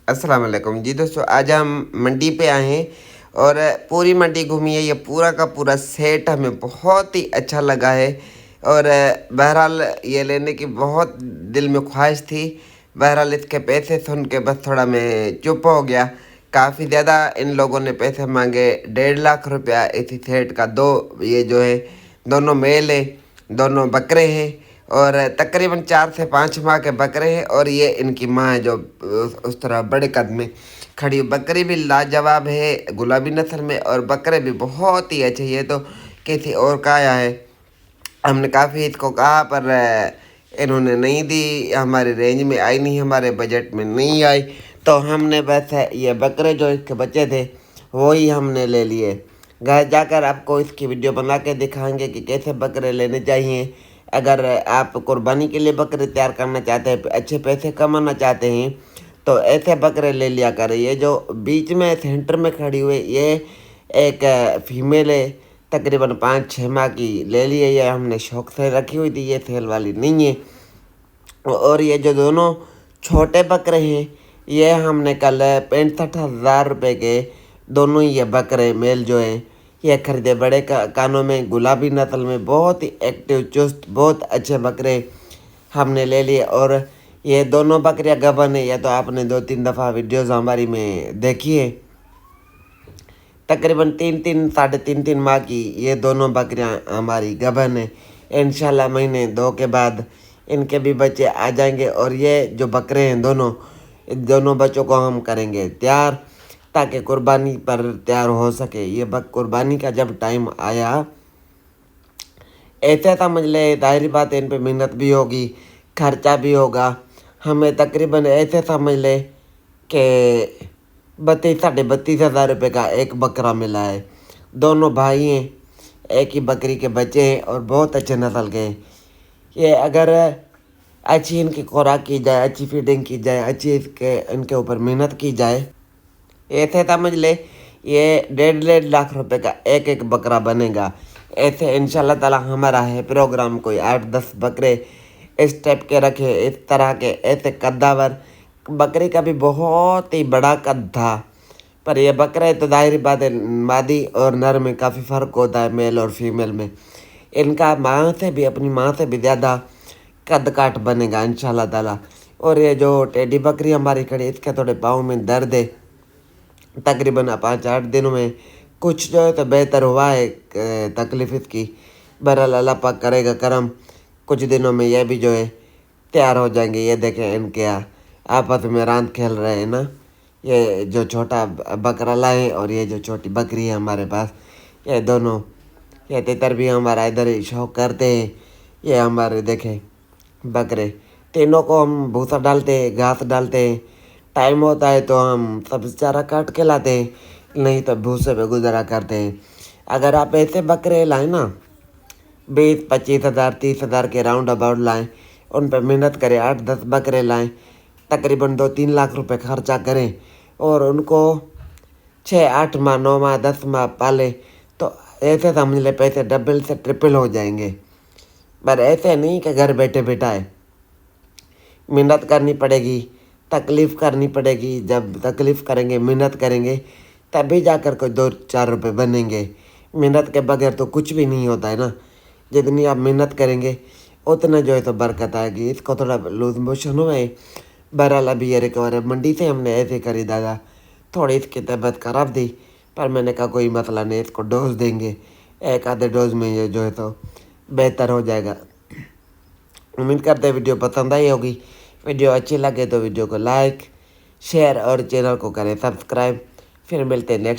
अस्सलाम वालेकुम जी दोस्तों, आज हम मंडी पे आए हैं और पूरी मंडी घूमी है। ये पूरा का पूरा सेट हमें बहुत ही अच्छा लगा है और बहरहाल ये लेने की बहुत दिल में ख्वाहिश थी। बहरहाल इसके पैसे सुन के बस थोड़ा मैं चुप हो गया। काफ़ी ज़्यादा इन लोगों ने पैसे मांगे, 1.5 लाख रुपया इसी सेट का। दो ये जो है दोनों मेल है, दोनों बकरे हैं और तकरीबन 4 से 5 माह के बकरे हैं और ये इनकी माँ है जो उस तरह बड़े कद में खड़ी। बकरी भी लाजवाब है, गुलाबी नस्ल में, और बकरे भी बहुत ही अच्छे। ये तो किसी और का आया है। हमने काफ़ी इसको कहा पर इन्होंने नहीं दी, हमारे रेंज में आई नहीं, हमारे बजट में नहीं आई। तो हमने बस ये बकरे जो इसके बच्चे थे वो ही हमने ले लिए। घर जाकर आपको इसकी वीडियो बना के दिखाएंगे कि कैसे बकरे लेने चाहिए। अगर आप कुर्बानी के लिए बकरे तैयार करना चाहते हैं, अच्छे पैसे कमाना चाहते हैं, तो ऐसे बकरे ले लिया करें। ये जो बीच में सेंटर में खड़ी हुई ये एक फीमेल है, तकरीबन 5-6 माह की। ले लिए, ये हमने शौक से रखी हुई थी, ये सेल वाली नहीं है। और ये जो दोनों छोटे बकरे हैं ये हमने कल 65,000 रुपये के दोनों ही ये बकरे मेल जो हैं ये खरीदे। बड़े कानों में, गुलाबी नस्ल में, बहुत ही एक्टिव, चुस्त, बहुत अच्छे बकरे हमने ले लिए। और ये दोनों बकरियां गबन है, या तो आपने 2-3 दफ़ा वीडियोज़ हमारी में देखी है। तकरीबन 3-3, 3.5-3 माह की ये दोनों बकरियां हमारी गबन है। इंशाल्लाह महीने 2 के बाद इनके भी बच्चे आ जाएंगे और ये जो बकरे हैं दोनों बच्चों को हम करेंगे तैयार, ताकि कुर्बानी पर तैयार हो सके। ये कुर्बानी का जब टाइम आया, ऐसे समझ ले, जाहिर बात है इन पर मेहनत भी होगी, खर्चा भी होगा। हमें तकरीबन ऐसे समझ ले कि 32-32,500 रुपये का एक बकरा मिला है। दोनों भाई हैं, एक ही बकरी के बच्चे हैं और बहुत अच्छे नस्ल के हैं। ये अगर अच्छी इनकी खुराक की जाए, अच्छी फीडिंग की जाए, अच्छी इनके ऊपर मेहनत की जाए, ऐसे समझ ले ये 1.5 लाख रुपए का एक एक बकरा बनेगा। ऐसे इंशाल्लाह ताला हमारा है प्रोग्राम, कोई 8-10 बकरे इस टाइप के रखे, इस तरह के, ऐसे कद्दावर। बकरी का भी बहुत ही बड़ा कद था, पर ये बकरे तो जाहिर बात है मादी और नर में काफ़ी फ़र्क होता है, मेल और फीमेल में। इनका माँ से भी, अपनी माँ से भी ज़्यादा कद काठ बनेगा इंशाल्लाह ताला। और ये जो टेडी बकरी हमारी खड़ी, इसके थोड़े पाँव में दर्द है। तकरीबन 5-8 दिनों में कुछ जो है तो बेहतर हुआ है तकलीफ़ इसकी। बहरहाल अल्लाह पाक करेगा करम, कुछ दिनों में ये भी जो है तैयार हो जाएंगे। ये देखें इनके आपस में रांद खेल रहे हैं ना। ये जो छोटा बकरा लाए और ये जो छोटी बकरी है हमारे पास, ये दोनों, ये तितर भी हमारा इधर ही शौक करते हैं। ये हमारे देखें बकरे, तीनों को हम भूसा डालते हैं, घास डालते हैं। टाइम होता है तो हम सब्ज़ी चारा काट के लाते हैं, नहीं तो भूसे पे गुजारा करते हैं। अगर आप ऐसे बकरे लाएँ ना, 20-25 हज़ार, 30 हज़ार के राउंड अबाउट लाएँ, उन पर मेहनत करें, 8-10 बकरे लाएँ, तकरीबन 2-3 लाख रुपए खर्चा करें और उनको 6-8 माह, 9 माह, 10 माह पाले, तो ऐसे समझ ले पैसे डबल से ट्रिपल हो जाएंगे। पर ऐसे नहीं कि घर बैठे बैठाए, मेहनत करनी पड़ेगी, तकलीफ़ करनी पड़ेगी। जब तकलीफ़ करेंगे, मेहनत करेंगे, तभी जाकर कोई 2-4 रुपये बनेंगे। मेहनत के बगैर तो कुछ भी नहीं होता है ना। जितनी आप मेहनत करेंगे उतना जो है तो बरकत आएगी। इसको थोड़ा लूज मोशन हुआ है, बहरहाल अभी ये रिकवर है। मंडी से हमने ऐसे खरीदा था, थोड़ी इसकी तबीयत ख़राब थी, पर मैंने कहा कोई मसला नहीं, इसको डोज देंगे, एक आधे डोज में ये जो है तो बेहतर हो जाएगा। उम्मीद करते हैं वीडियो पसंद आई होगी। वीडियो अच्छी लगे तो वीडियो को लाइक, शेयर और चैनल को करें सब्सक्राइब। फिर मिलते हैं नेक्स्ट